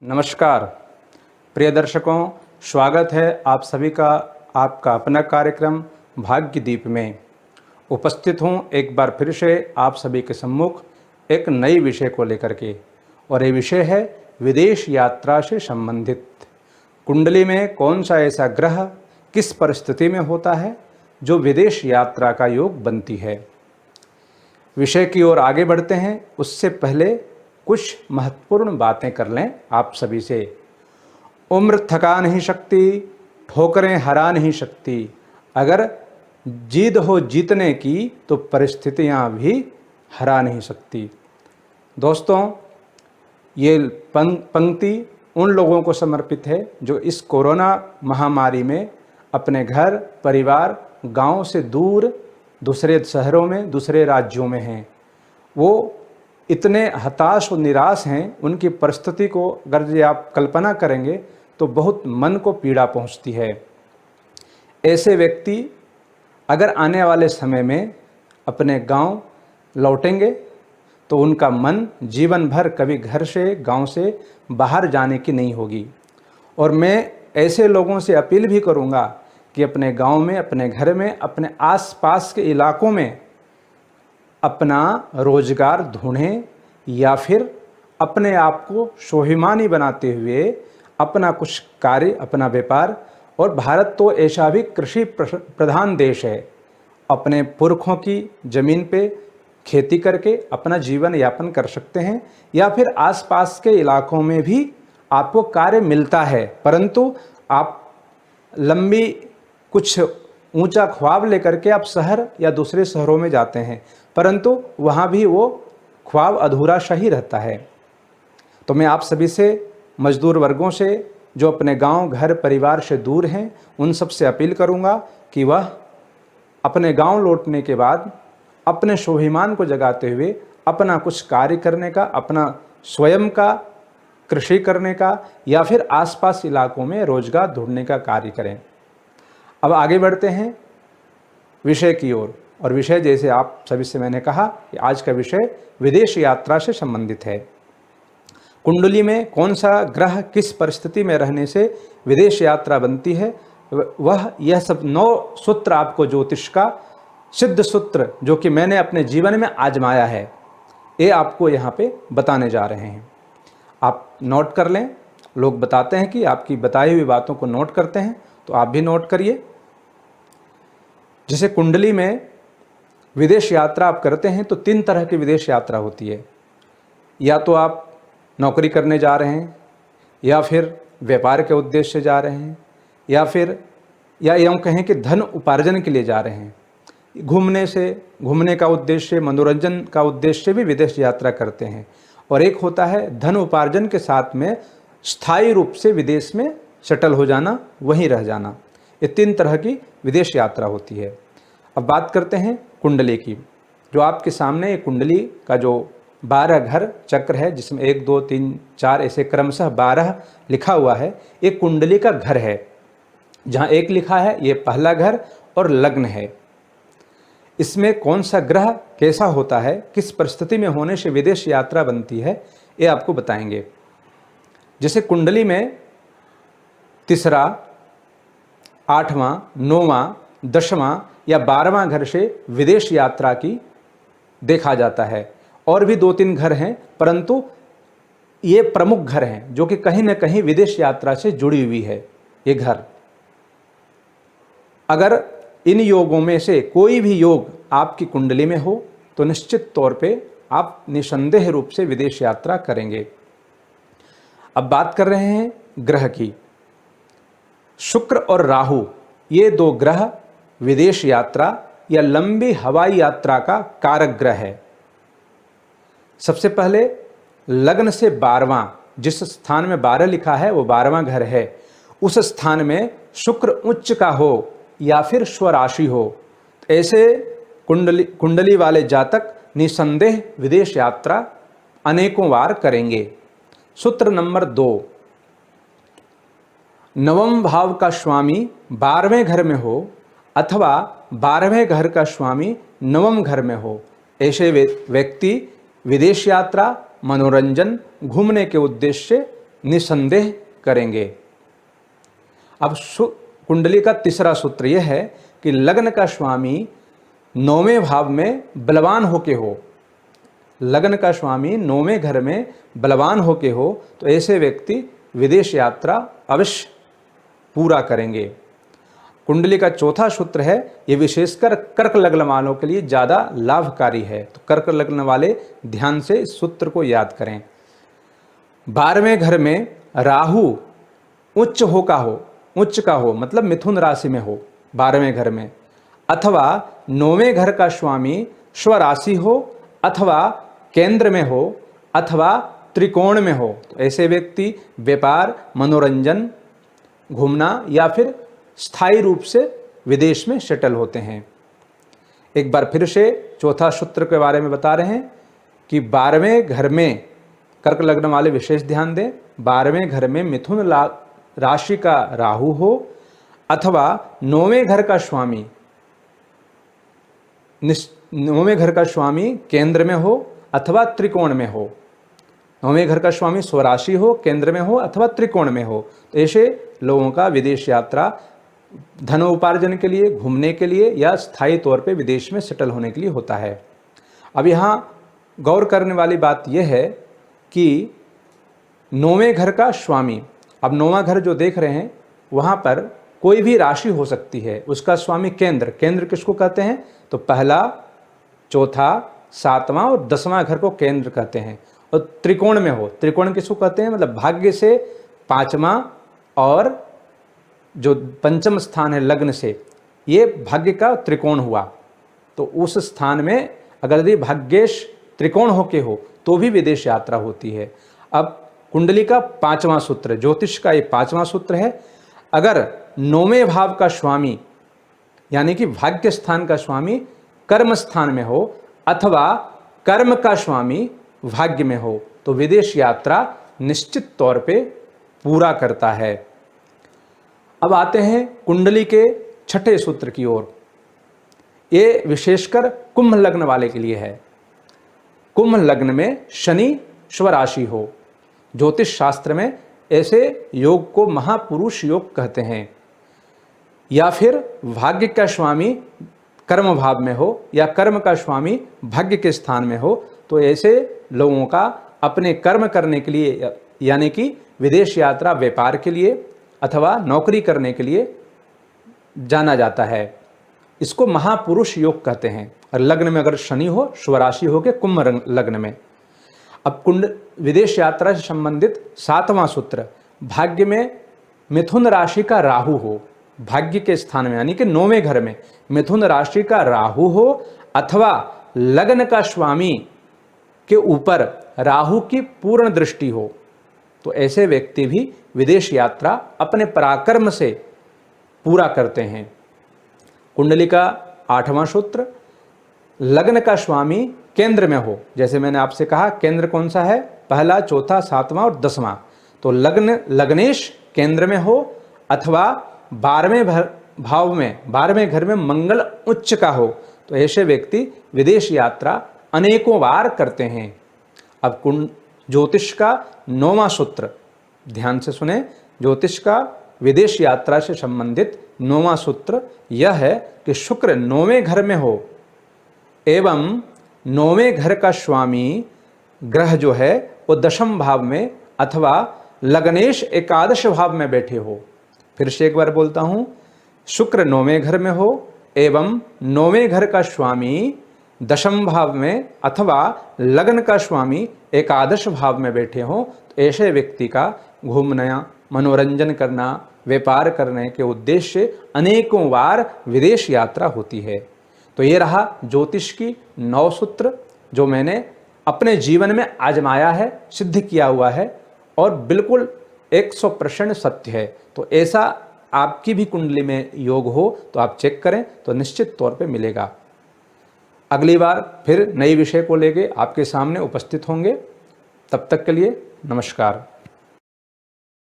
नमस्कार प्रिय दर्शकों, स्वागत है आप सभी का आपका अपना कार्यक्रम भाग्यदीप में। उपस्थित हूँ एक बार फिर से आप सभी के सम्मुख एक नई विषय को लेकर के, और ये विषय है विदेश यात्रा से संबंधित। कुंडली में कौन सा ऐसा ग्रह किस परिस्थिति में होता है जो विदेश यात्रा का योग बनती है। विषय की ओर आगे बढ़ते हैं, उससे पहले कुछ महत्वपूर्ण बातें कर लें आप सभी से। उम्र थका नहीं सकती, ठोकरें हरा नहीं सकती। अगर जिद हो जीतने की तो परिस्थितियां भी हरा नहीं सकती। दोस्तों, ये पंक्ति उन लोगों को समर्पित है जो इस कोरोना महामारी में अपने घर परिवार गांव से दूर दूसरे शहरों में दूसरे राज्यों में हैं। वो इतने हताश और निराश हैं, उनकी परिस्थिति को अगर ये आप कल्पना करेंगे तो बहुत मन को पीड़ा पहुंचती है। ऐसे व्यक्ति अगर आने वाले समय में अपने गांव लौटेंगे तो उनका मन जीवन भर कभी घर से गांव से बाहर जाने की नहीं होगी। और मैं ऐसे लोगों से अपील भी करूंगा कि अपने गांव में, अपने घर में, अपने आसपास के इलाकों में अपना रोजगार ढूंढें या फिर अपने आप को स्वाभिमानी बनाते हुए अपना कुछ कार्य, अपना व्यापार। और भारत तो ऐसा भी कृषि प्रधान देश है, अपने पुरखों की ज़मीन पे खेती करके अपना जीवन यापन कर सकते हैं, या फिर आसपास के इलाकों में भी आपको कार्य मिलता है। परंतु आप लंबी कुछ ऊंचा ख्वाब लेकर के आप शहर या दूसरे शहरों में जाते हैं, परंतु वहाँ भी वो ख्वाब अधूरा सा ही रहता है। तो मैं आप सभी से, मजदूर वर्गों से जो अपने गांव घर परिवार से दूर हैं, उन सब से अपील करूंगा कि वह अपने गांव लौटने के बाद अपने स्वाभिमान को जगाते हुए अपना कुछ कार्य करने का, अपना स्वयं का कृषि करने का या फिर आसपास इलाकों में रोजगार ढूंढने का कार्य करें। अब आगे बढ़ते हैं विषय की ओर। और विषय, जैसे आप सभी से मैंने कहा कि आज का विषय विदेश यात्रा से संबंधित है। कुंडली में कौन सा ग्रह किस परिस्थिति में रहने से विदेश यात्रा बनती है, यह सब 9 सूत्र आपको ज्योतिष का सिद्ध सूत्र जो कि मैंने अपने जीवन में आजमाया है, ये आपको यहाँ पे बताने जा रहे हैं। आप नोट कर लें। लोग बताते हैं कि आपकी बताई हुई बातों को नोट करते हैं, तो आप भी नोट करिए। जैसे कुंडली में विदेश यात्रा आप करते हैं तो 3 तरह की विदेश यात्रा होती है। या तो आप नौकरी करने जा रहे हैं, या फिर व्यापार के उद्देश्य से जा रहे हैं, या यूँ कहें कि धन उपार्जन के लिए जा रहे हैं। घूमने का उद्देश्य, मनोरंजन का उद्देश्य से भी विदेश यात्रा करते हैं। और एक होता है धन उपार्जन के साथ में स्थायी रूप से विदेश में सेटल हो जाना, वहीं रह जाना। ये 3 तरह की विदेश यात्रा होती है। अब बात करते हैं कुंडली की। जो आपके सामने ये कुंडली का जो 12 घर चक्र है, जिसमें 1 2 3 4 ऐसे क्रमशः 12 लिखा हुआ है, ये कुंडली का घर है। जहाँ 1 लिखा है ये पहला घर और लग्न है। इसमें कौन सा ग्रह कैसा होता है, किस परिस्थिति में होने से विदेश यात्रा बनती है, ये आपको बताएंगे। जैसे कुंडली में 3रा, 8वां, 9वां, 10वां या 12वां घर से विदेश यात्रा की देखा जाता है। और भी 2-3 घर हैं, परंतु ये प्रमुख घर हैं जो कि कहीं न कहीं विदेश यात्रा से जुड़ी हुई है ये घर। अगर इन योगों में से कोई भी योग आपकी कुंडली में हो तो निश्चित तौर पे आप निसंदेह रूप से विदेश यात्रा करेंगे। अब बात कर रहे हैं ग्रह की। शुक्र और राहु, ये 2 ग्रह विदेश यात्रा या लंबी हवाई यात्रा का कारक ग्रह है। सबसे पहले लग्न से 12वां, जिस स्थान में 12 लिखा है वो 12वां घर है, उस स्थान में शुक्र उच्च का हो या फिर स्वराशि हो, ऐसे कुंडली वाले जातक निसंदेह विदेश यात्रा अनेकों बार करेंगे। सूत्र नंबर 2, 9वें भाव का स्वामी 12वें घर में हो अथवा 12वें घर का स्वामी 9वें घर में हो, ऐसे व्यक्ति विदेश यात्रा, मनोरंजन, घूमने के उद्देश्य से निसंदेह करेंगे। अब कुंडली का तीसरा सूत्र यह है कि लग्न का स्वामी 9वें भाव में बलवान होके हो, लग्न का स्वामी 9वें घर में बलवान होके हो तो ऐसे व्यक्ति विदेश यात्रा अवश्य पूरा करेंगे। कुंडली का चौथा सूत्र है, ये विशेषकर कर्क लग्न वालों के लिए ज़्यादा लाभकारी है, तो कर्क लग्न वाले ध्यान से इस सूत्र को याद करें। 12वें घर में राहु उच्च का हो मतलब मिथुन राशि में हो 12वें घर में, अथवा 9वें घर का स्वामी स्वराशि हो अथवा केंद्र में हो अथवा त्रिकोण में हो, तो ऐसे व्यक्ति व्यापार, मनोरंजन, घूमना या फिर स्थायी रूप से विदेश में सेटल होते हैं। एक बार फिर से चौथा सूत्र के बारे में बता रहे हैं कि 12वें घर में कर्क लग्न वाले विशेष ध्यान दें, 12वें घर में मिथुन राशि का राहु हो अथवा 9वें घर का स्वामी केंद्र में हो अथवा त्रिकोण में हो। 9वें घर का स्वामी स्वराशि हो, केंद्र में हो अथवा त्रिकोण में हो, तो ऐसे लोगों का विदेश यात्रा धन उपार्जन के लिए, घूमने के लिए या स्थायी तौर पे विदेश में सेटल होने के लिए होता है। अब यहाँ गौर करने वाली बात यह है कि 9वें घर का स्वामी, अब 9वां घर जो देख रहे हैं वहाँ पर कोई भी राशि हो सकती है, उसका स्वामी केंद्र किसको कहते हैं, तो पहला, चौथा, 7वां और 10वां घर को केंद्र कहते हैं। और त्रिकोण में हो, त्रिकोण किसको कहते हैं, मतलब भाग्य से 5वां और जो पंचम स्थान है लग्न से, ये भाग्य का त्रिकोण हुआ, तो उस स्थान में अगर यदि भाग्येश त्रिकोण होके हो तो भी विदेश यात्रा होती है। अब कुंडली का 5वां सूत्र, ज्योतिष का ये 5वां सूत्र है, अगर 9वें भाव का स्वामी यानी कि भाग्य स्थान का स्वामी कर्म स्थान में हो अथवा कर्म का स्वामी भाग्य में हो तो विदेश यात्रा निश्चित तौर पे पूरा करता है। अब आते हैं कुंडली के छठे सूत्र की ओर। ये विशेषकर कुंभ लग्न वाले के लिए है। कुंभ लग्न में शनि स्वराशि हो, ज्योतिष शास्त्र में ऐसे योग को महापुरुष योग कहते हैं। या फिर भाग्य का स्वामी कर्म भाव में हो या कर्म का स्वामी भाग्य के स्थान में हो तो ऐसे लोगों का अपने कर्म करने के लिए यानी कि विदेश यात्रा व्यापार के लिए अथवा नौकरी करने के लिए जाना जाता है। इसको महापुरुष योग कहते हैं। और लग्न में अगर शनि हो, स्वराशि हो के कुंभ लग्न में। अब विदेश यात्रा से संबंधित 7वां सूत्र, भाग्य में मिथुन राशि का राहु हो, भाग्य के स्थान में यानी कि 9वें घर में मिथुन राशि का राहु हो अथवा लग्न का स्वामी के ऊपर राहु की पूर्ण दृष्टि हो तो ऐसे व्यक्ति भी विदेश यात्रा अपने पराक्रम से पूरा करते हैं। कुंडली का 8वां सूत्र, लग्न का स्वामी केंद्र में हो। जैसे मैंने आपसे कहा केंद्र कौन सा है, पहला, चौथा, 7वां और 10वां। तो लग्नेश केंद्र में हो अथवा 12वें भाव में 12वें घर में मंगल उच्च का हो तो ऐसे व्यक्ति विदेश यात्रा अनेकों बार करते हैं। अब ज्योतिष का 9वां सूत्र ध्यान से सुने। ज्योतिष का विदेश यात्रा से संबंधित 9वां सूत्र यह है कि शुक्र 9वें घर में हो एवं 9वें घर का स्वामी ग्रह जो है वो 10वें भाव में अथवा लग्नेश एकादश भाव में बैठे हो। फिर से एक बार बोलता हूं, शुक्र 9वें घर में हो एवं 9वें घर का स्वामी 10वें भाव में अथवा लग्न का स्वामी एकादश भाव में बैठे हो तो ऐसे व्यक्ति का घूमना, मनोरंजन करना, व्यापार करने के उद्देश्य से अनेकों बार विदेश यात्रा होती है। तो ये रहा ज्योतिष की 9 सूत्र जो मैंने अपने जीवन में आजमाया है, सिद्ध किया हुआ है और बिल्कुल 100% सत्य है। तो ऐसा आपकी भी कुंडली में योग हो तो आप चेक करें तो निश्चित तौर पे मिलेगा। अगली बार फिर नए विषय को लेके आपके सामने उपस्थित होंगे। तब तक के लिए नमस्कार।